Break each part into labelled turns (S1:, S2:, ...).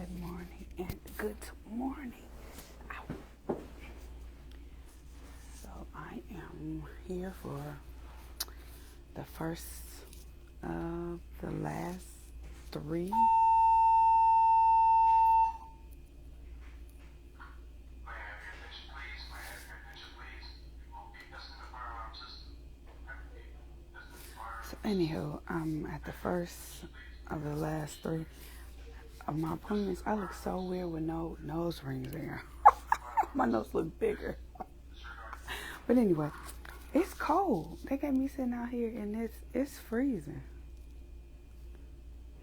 S1: Good morning and good morning. Ow. So I am here for the first of the last three. So anywho, I'm at the first of the last three of my appointments. I look so weird with no nose rings in. My nose look bigger. But anyway, it's cold. They got me sitting out here and it's freezing.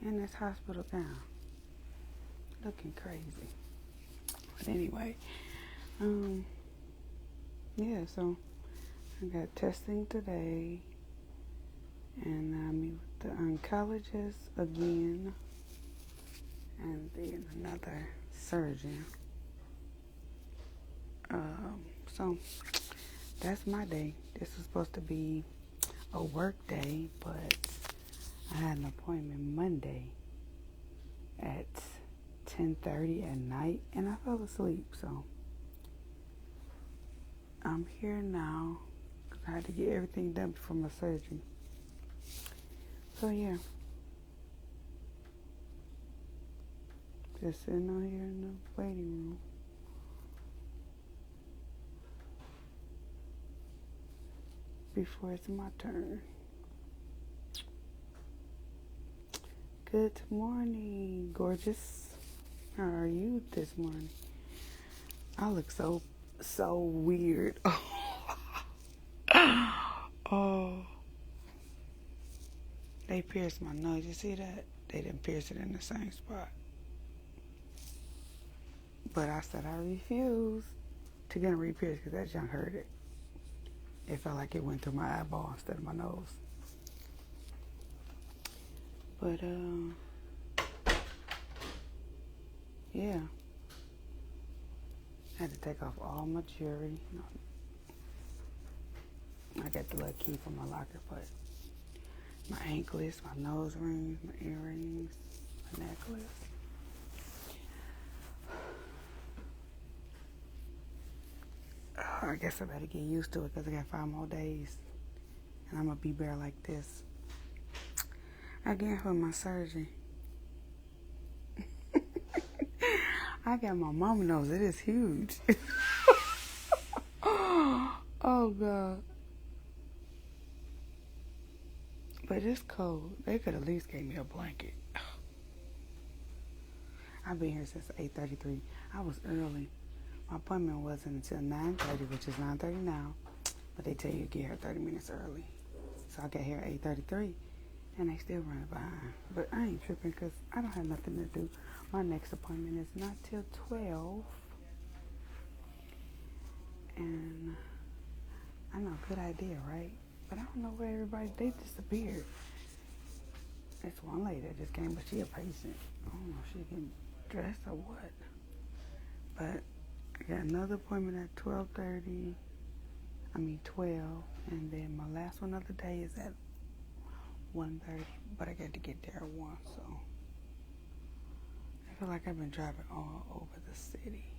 S1: In this hospital gown. Looking crazy. But anyway, yeah, so I got testing today. And I meet with the oncologist again. And then another surgeon. So that's my day. This was supposed to be a work day, but I had an appointment Monday at 10:30 at night, and I fell asleep. So I'm here now because I had to get everything done before my surgery. So yeah, just sitting out here in the waiting room. Before it's my turn. Good morning, gorgeous. How are you this morning? I look so weird. Oh, they pierced my nose. You see that? They didn't pierce it in the same spot. But I said I refuse to get it re-pierced because that junk hurt it. It felt like it went through my eyeball instead of my nose. But, yeah. I had to take off all my jewelry. I got the little key from my locker, but my anklets, my nose rings, my earrings, my necklace. I guess I better get used to it because I got 5 more days. And I'm going to be bare like this. Again for my surgery. I got my mama nose. It is huge. Oh, God. But it's cold. They could at least give me a blanket. I've been here since 8:33. I was early. My appointment wasn't until 9:30, which is 9:30 now. But they tell you to get here 30 minutes early. So I got here at 8:33, and they still running behind. But I ain't tripping because I don't have nothing to do. My next appointment is not till 12. And I know, good idea, right? But I don't know where everybody, they disappeared. It's one lady that just came, but she a patient. I don't know if she can dress or what. But I got another appointment at 12:30. 12. And then my last one of the day is at 1:30. But I got to get there at 1, so I feel like I've been driving all over the city.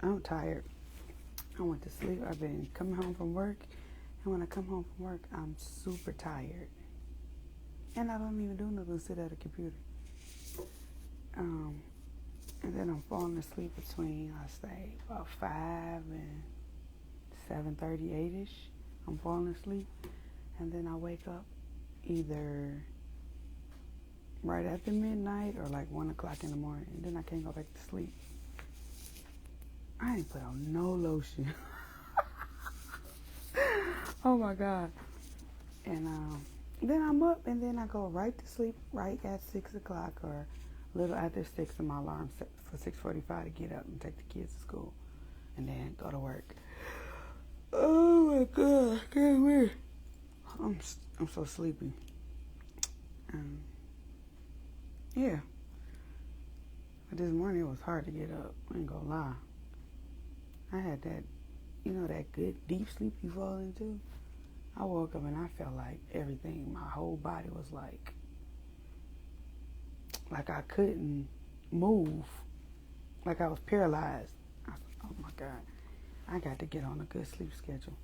S1: I'm tired. I went to sleep. I've been coming home from work. And when I come home from work, I'm super tired. And I don't even do nothing but sit at a computer. And then I'm falling asleep between, I say, about 5 and 7:30, 8-ish. I'm falling asleep. And then I wake up either right after midnight or like 1 o'clock in the morning. And then I can't go back to sleep. I ain't put on no lotion. Oh my God. And then I'm up and then I go right to sleep right at 6 o'clock or a little after 6, and my alarm set for 6:45 to get up and take the kids to school and then go to work. Oh my God, I can't wait. I'm so sleepy. Yeah. But this morning it was hard to get up. I ain't gonna lie. I had that, that good deep sleep you fall into. I woke up and I felt like everything, my whole body was like I couldn't move, like I was paralyzed. I said, oh my God, I got to get on a good sleep schedule.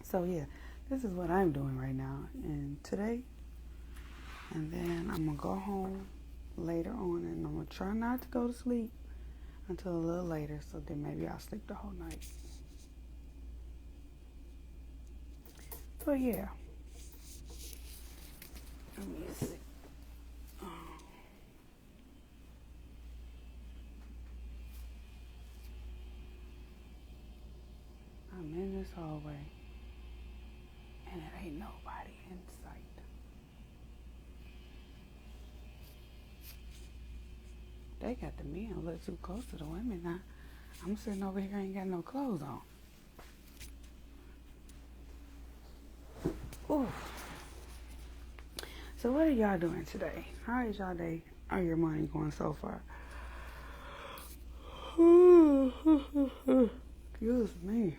S1: So yeah, this is what I'm doing right now. And today, and then I'm going to go home later on, and I'm going to try not to go to sleep until a little later, so then maybe I'll sleep the whole night. But yeah, let me see. I'm in this hallway, and it ain't nobody in sight. They got the men a little too close to the women now. I'm sitting over here, ain't got no clothes on. Ooh. So what are y'all doing today? How is y'all day or your morning going so far? Excuse me.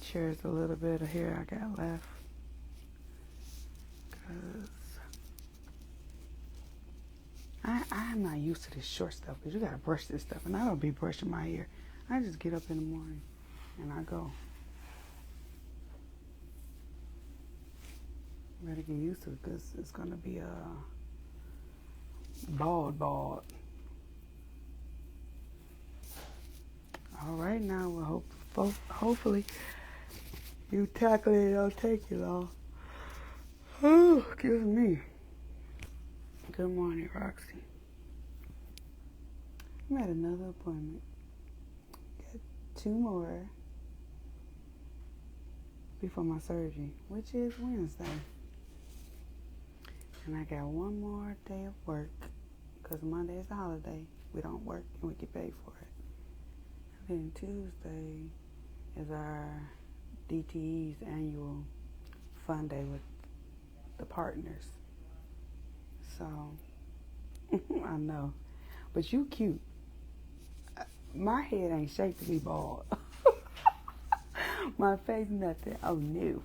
S1: Here's a little bit of hair I got left. Cause I'm not used to this short stuff. Because you got to brush this stuff. And I don't be brushing my hair. I just get up in the morning and I go. Better get used to it because it's going to be a bald. All right, now we'll hopefully you tackle it, it'll take you long. Oh, excuse me. Good morning, Roxy. I'm at another appointment. Got 2 more before my surgery, which is Wednesday. And I got 1 more day of work because Monday is a holiday. We don't work and we get paid for it. And then Tuesday is our DTE's annual fun day with the partners. So, I know. But you cute. My head ain't shaped to be bald. My face, nothing. Oh, no.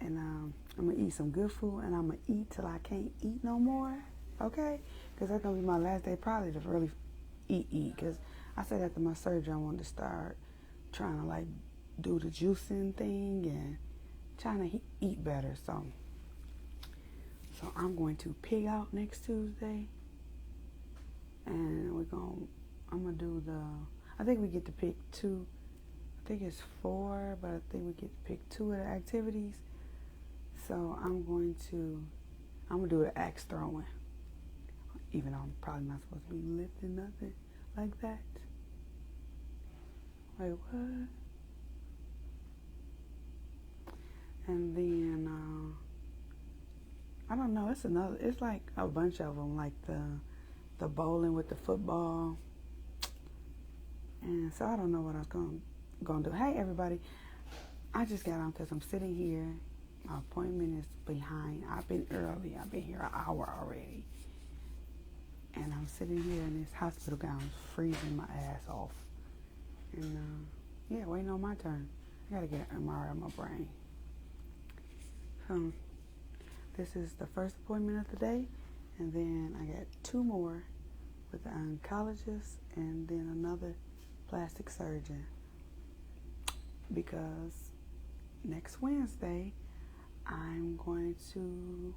S1: And I'm going to eat some good food, and I'm going to eat till I can't eat no more. Okay? Because that's going to be my last day probably to really eat. Because I said after my surgery, I wanted to start trying to, like, do the juicing thing and trying to eat better. So I'm going to pig out next Tuesday. And I'm going to do I think we get to pick 2. I think it's 4, but I think we get to pick 2 of the activities. So I'm going to do the axe throwing. Even though I'm probably not supposed to be lifting nothing like that. Wait, what? And then, I don't know, it's like a bunch of them, like the bowling with the football. And so I don't know what I was going to do. Hey, everybody. I just got on because I'm sitting here. My appointment is behind. I've been early. I've been here an hour already. And I'm sitting here in this hospital gown freezing my ass off. And, waiting on my turn. I got to get an MRI of my brain. So, this is the first appointment of the day. And then I got 2 more with the oncologist and then another plastic surgeon. Because next Wednesday, I'm going to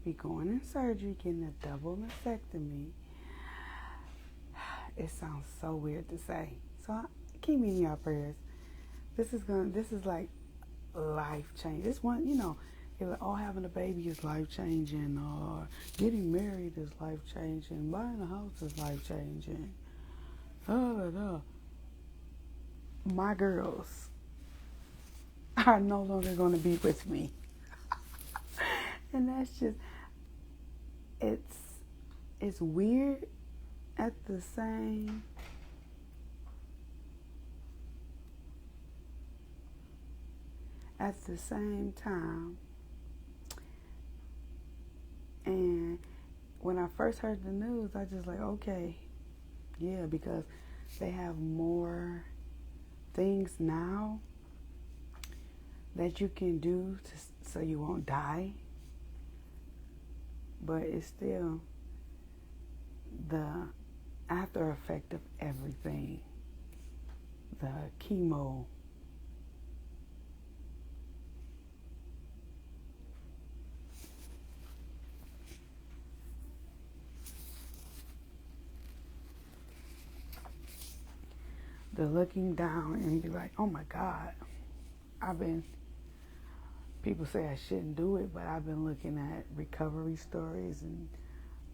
S1: be going in surgery, getting a double mastectomy. It sounds so weird to say. So keep me in your prayers. This is like life change. This one, if having a baby is life changing, or getting married is life changing, buying a house is life changing. My girls are no longer going to be with me. And that's just, it's weird at the same time. And when I first heard the news, I just like, okay, Yeah, because they have more things now that you can do so you won't die. But it's still the after effect of everything. The chemo. The looking down and be like, oh my God, people say I shouldn't do it, but I've been looking at recovery stories and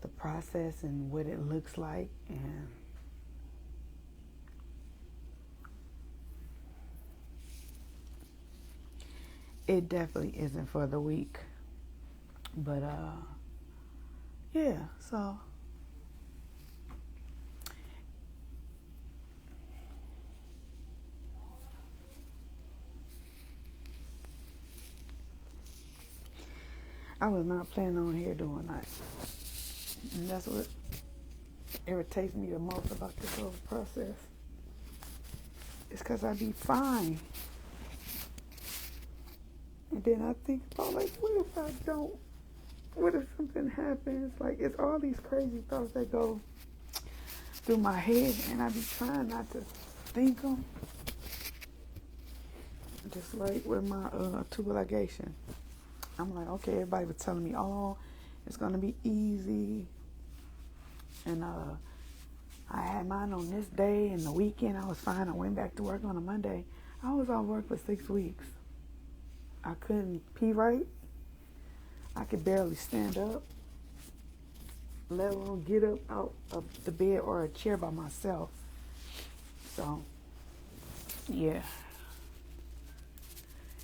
S1: the process and what it looks like, and it definitely isn't for the weak. But yeah, so I was not planning on here doing that. And that's what irritates me the most about this whole process. It's because I be fine. And then I think about, like, what if I don't? What if something happens? Like, it's all these crazy thoughts that go through my head, and I be trying not to think them. Just like with my tubal ligation. I'm like, okay, everybody was telling me, oh, it's going to be easy. And I had mine on this day, and the weekend I was fine. I went back to work on a Monday. I was off work for 6 weeks. I couldn't pee right. I could barely stand up, let alone get up out of the bed or a chair by myself. So, yeah.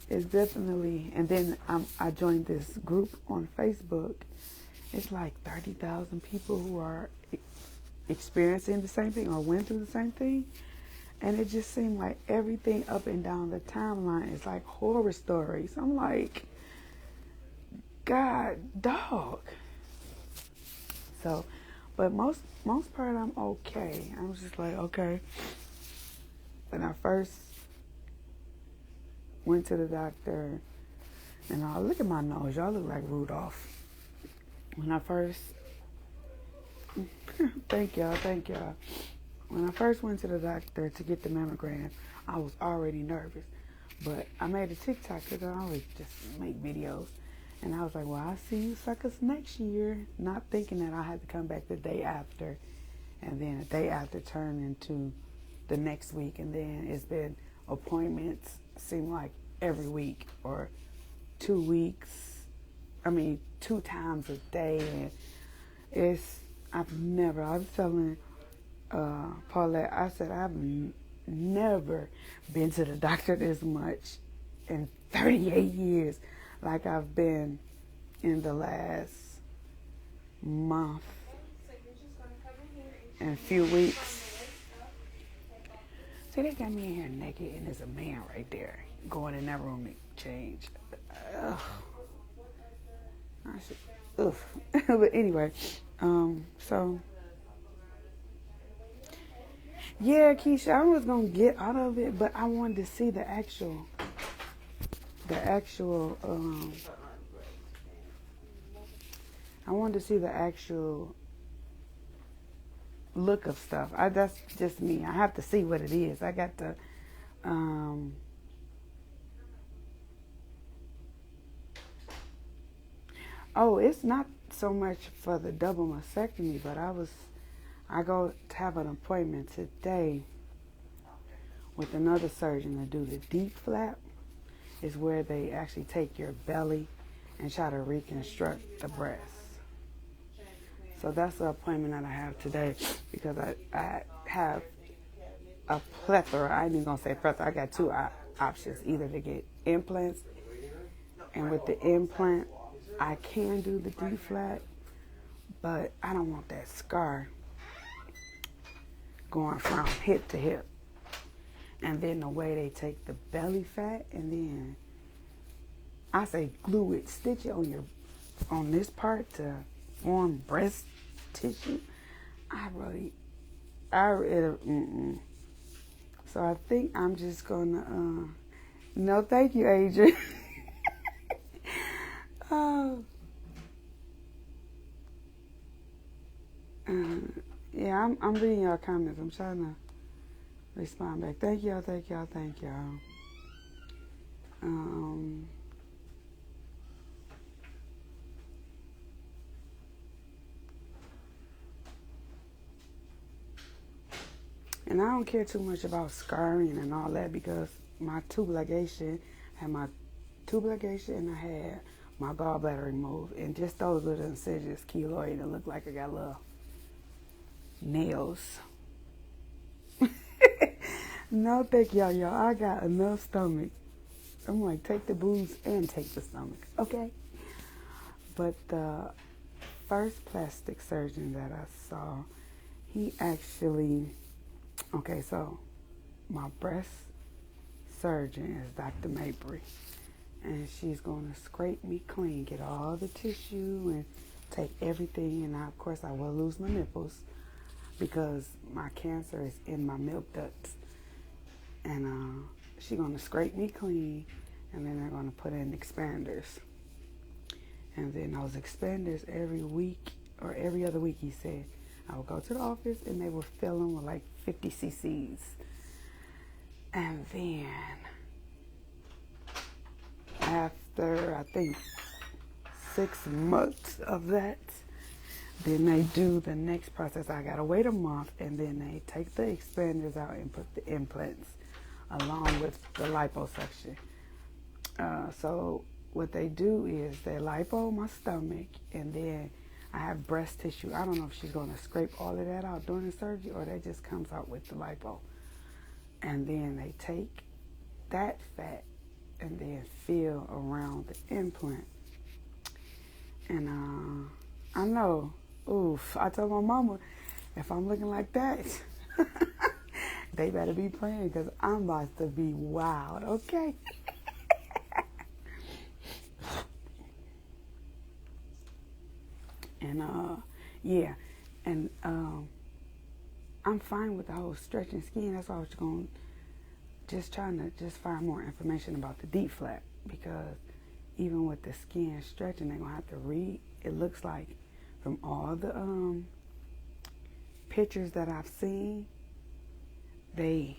S1: It's definitely, and then I joined this group on Facebook. It's like 30,000 people who are experiencing the same thing or went through the same thing. And it just seemed like everything up and down the timeline is like horror stories. I'm like, God, dog. So, but most part I'm okay. I'm just like, okay. When I first went to the doctor, and I look at my nose, y'all look like Rudolph. When I first, thank y'all. When I first went to the doctor to get the mammogram, I was already nervous. But I made a TikTok because I always just make videos. And I was like, well, I'll see you suckers next year. Not thinking that I had to come back the day after. And then the day after turned into the next week. And then it's been appointments, seem like every week or 2 weeks. 2 times a day. And I was telling Paulette, I said, I've never been to the doctor this much in 38 years like I've been in the last month and few weeks. See, they got me in here naked, and there's a man right there going in that room to change. Ugh. But anyway, so yeah, Keisha, I was gonna get out of it, but I wanted to see the actual I wanted to see the actual look of stuff. That's just me. I have to see what it is. I got to it's not so much for the double mastectomy, but I go to have an appointment today with another surgeon to do the deep flap. Is where they actually take your belly and try to reconstruct the breast. So that's the appointment that I have today, because I have a plethora. I ain't even gonna say plethora. I got 2 options: either to get implants, and with the implant, I can do the D flat, but I don't want that scar going from hip to hip. And then the way they take the belly fat and then I say glue it, stitch it on this part to form breast tissue. So I think I'm just gonna. No, thank you, Adrian. Oh, yeah, I'm reading your comments. I'm trying to respond back. Thank y'all. Thank y'all. Thank y'all. Um, and I don't care too much about scarring and all that because my tube ligation had my tube ligation and I had my gallbladder removed, and just those little incisions, keloid, and look like I got little nails. No, thank y'all. I got enough stomach. I'm like, take the booze and take the stomach, okay? But the first plastic surgeon that I saw, he actually, okay, so my breast surgeon is Dr. Mabry, and she's going to scrape me clean, get all the tissue and take everything, and of course I will lose my nipples because my cancer is in my milk ducts, and she's going to scrape me clean, and then they're going to put in expanders, and then those expanders every week or every other week, he said, I would go to the office and they would fill them with like 50 cc's. And then after, I think, 6 months of that, then they do the next process. I gotta wait a month, and then they take the expanders out and put the implants along with the liposuction. So what they do is they lipo my stomach, and then I have breast tissue. I don't know if she's gonna scrape all of that out during the surgery or that just comes out with the lipo. And then they take that fat and then fill around the implant. And I know, I told my mama, if I'm looking like that, they better be praying because I'm about to be wild, okay? And yeah, and I'm fine with the whole stretching skin. That's why I was going trying to find more information about the deep flap, because even with the skin stretching, they're gonna have to read. It looks like from all the pictures that I've seen, they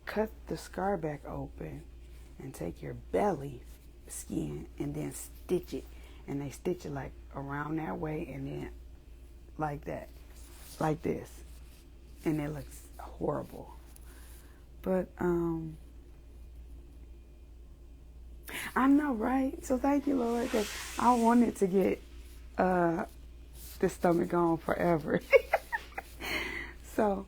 S1: cut the scar back open and take your belly skin and then stitch it, and they stitch it like around that way and then like that, like this, and it looks horrible. But I know, right? So thank you, Lord, because I wanted to get this stomach gone forever. So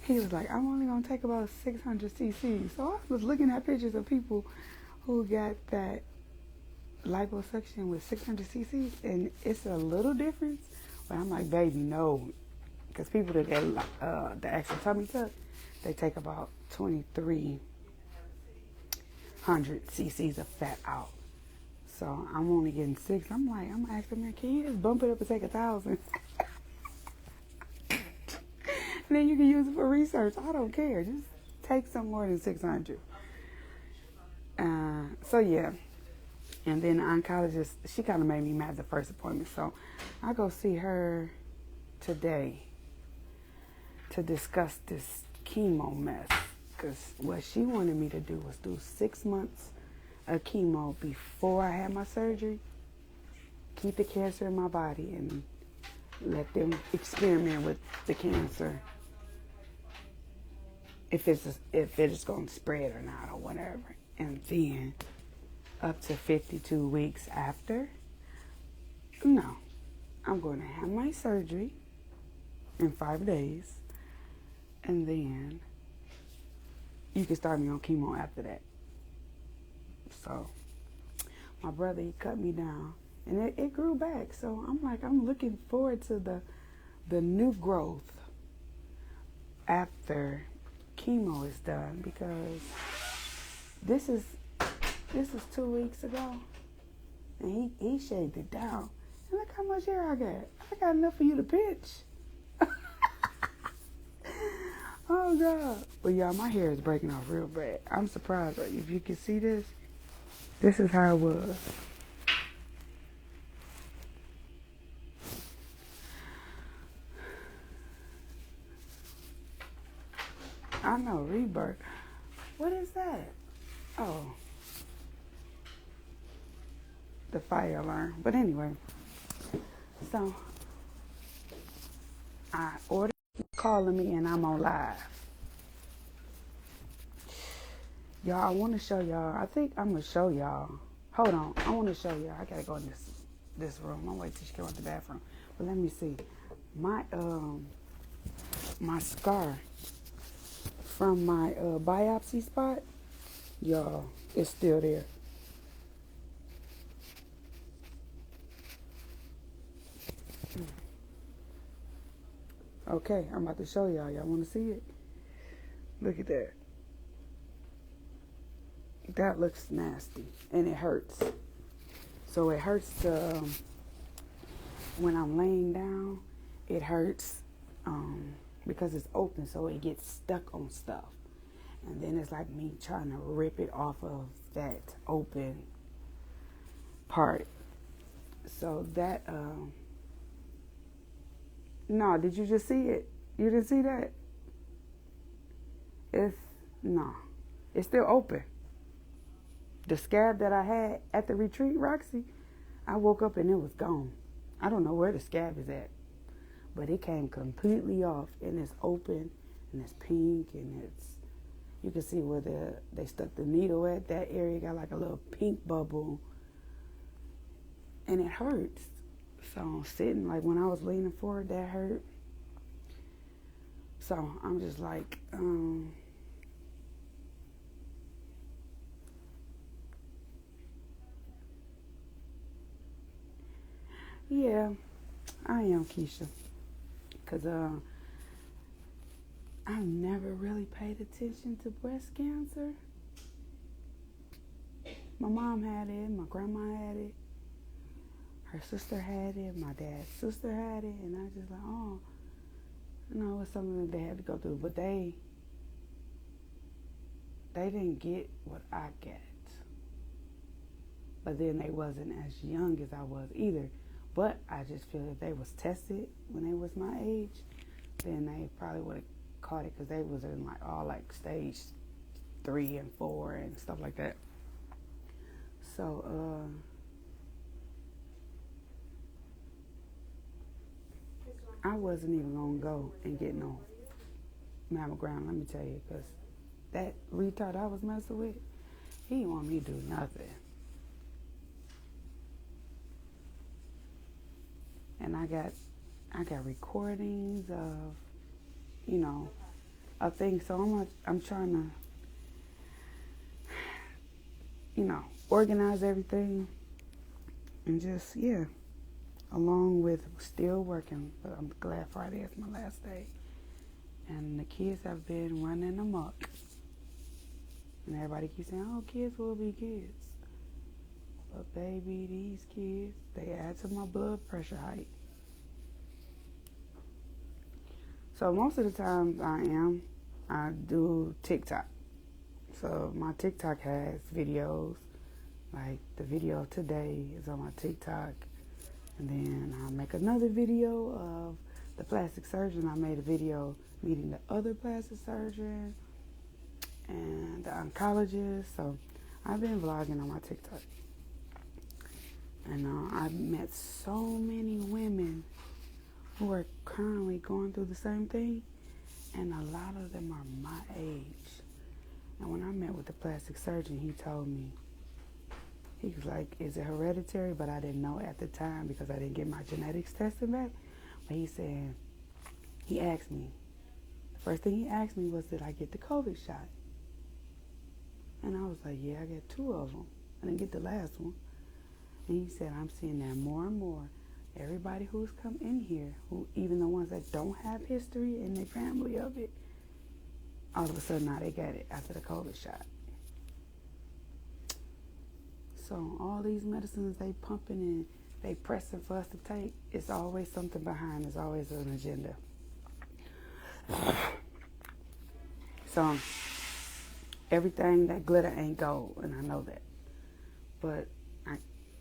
S1: he was like, I'm only gonna take about 600 cc's. So I was looking at pictures of people who got that liposuction with 600 cc's, and it's a little difference. But I'm like, baby, no, because people that get the actual tummy tuck, they take about 2,300 cc's of fat out. So I'm only getting 6. I'm like, I'm asking, man, can you just bump it up and take 1,000? And then you can use it for research. I don't care. Just take some more than 600. So yeah. And then the oncologist, she kind of made me mad the first appointment. So I go see her today to discuss this chemo mess. Because what she wanted me to do was do 6 months of chemo before I had my surgery, keep the cancer in my body, and let them experiment with the cancer, if it is going to spread or not or whatever. And then up to 52 weeks after, no, I'm going to have my surgery in 5 days, and then you can start me on chemo after that. So my brother, he cut me down, and it grew back. So I'm like, I'm looking forward to the new growth after chemo is done, because this is 2 weeks ago, and he shaved it down. And look how much hair I got. I got enough for you to pinch. Oh God. But y'all, my hair is breaking off real bad. I'm surprised. Like, if you can see this, this is how it was. I know, rebirth. What is that? Oh, the fire alarm. But anyway, so I ordered calling me and I'm on live. Y'all, I want to show y'all. I think I'm going to show y'all. Hold on. I want to show y'all. I got to go in this room. I'll wait till she come out the bathroom. But let me see. My scar from my biopsy spot, y'all, it's still there. Okay, I'm about to show y'all. Y'all want to see it? Look at that. That looks nasty, and it hurts. So it hurts when I'm laying down. It hurts because it's open, so it gets stuck on stuff. And then it's like me trying to rip it off of that open part. So that, no, did you just see it? You didn't see that? It's still open. The scab that I had at the retreat, Roxy, I woke up and it was gone. I don't know where the scab is at, but it came completely off, and it's open, and it's pink, and you can see where they stuck the needle at. That area got like a little pink bubble, and it hurts. So I'm sitting, like when I was leaning forward, that hurt. So I'm just like, yeah, I am, Keisha. Because I've never really paid attention to breast cancer. My mom had it, my grandma had it, her sister had it, my dad's sister had it, and I was just like, oh, it's something that they had to go through. But they didn't get what I get. But then they wasn't as young as I was either. But I just feel if they was tested when they was my age, then they probably would have caught it, because they was in like stage 3 and 4 and stuff like that. So I wasn't even gonna go and get no mammogram, let me tell you, because that retard I was messing with, he didn't want me to do nothing. And I got recordings of, of things. So I'm trying to, organize everything, and just, along with still working. But I'm glad Friday is my last day. And the kids have been running amok. And everybody keeps saying, oh, kids will be kids. But baby, these kids, they add to my blood pressure height. So most of the times I do TikTok. So my TikTok has videos, like the video of today is on my TikTok. And then I'll make another video of the plastic surgeon. I made a video meeting the other plastic surgeon and the oncologist. So I've been vlogging on my TikTok. And I've met so many women who are currently going through the same thing, and a lot of them are my age. And when I met with the plastic surgeon, he told me, he was like, is it hereditary? But I didn't know at the time because I didn't get my genetics tested back. But he said, he asked me, the first thing he asked me was, did I get the COVID shot? And I was like, yeah, I got 2 of them. I didn't get the last one. And he said, I'm seeing that more and more. Everybody who's come in here, who even the ones that don't have history in their family of it, all of a sudden now they got it after the COVID shot. So all these medicines they pumping and they pressing for us to take, it's always something behind. There's always an agenda. So everything that glitter ain't gold, and I know that. But I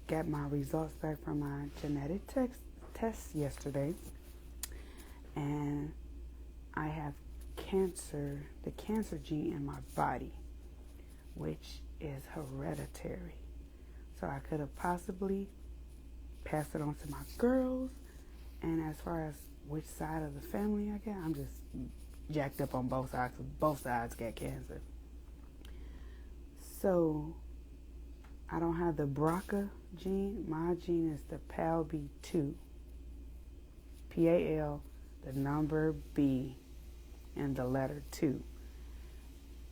S1: got my results back from my genetic test yesterday, and I have cancer, the cancer gene in my body, which is hereditary. So I could have possibly passed it on to my girls. And as far as which side of the family I got, I'm just jacked up on both sides, because both sides got cancer. So I don't have the BRCA gene. My gene is the PALB2. PAL, the number B, and the letter 2.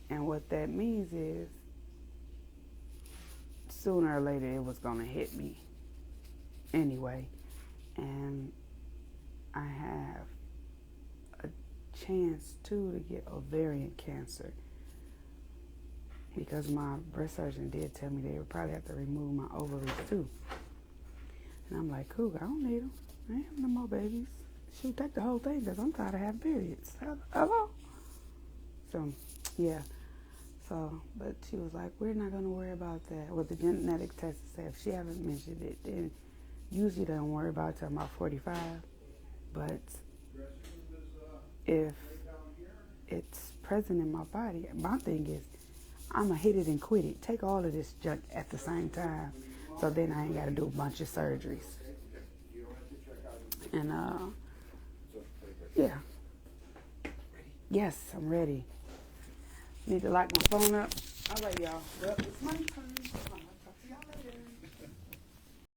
S1: And what that means is, sooner or later it was going to hit me anyway. And I have a chance too to get ovarian cancer, because my breast surgeon did tell me they would probably have to remove my ovaries too. And I'm like, cool, I don't need them. I ain't having no more babies. Shoot, take the whole thing, because I'm tired of having periods. Hello? So, yeah. So, but she was like, we're not going to worry about that. What the genetic test said, if she haven't mentioned it, then usually they don't worry about it till I'm about 45. But if it's present in my body, my thing is, I'm going to hit it and quit it. Take all of this junk at the same time. So then I ain't got to do a bunch of surgeries. And, yeah. Yes, I'm ready. Need to lock my phone up. All right, y'all. Well, it's my turn.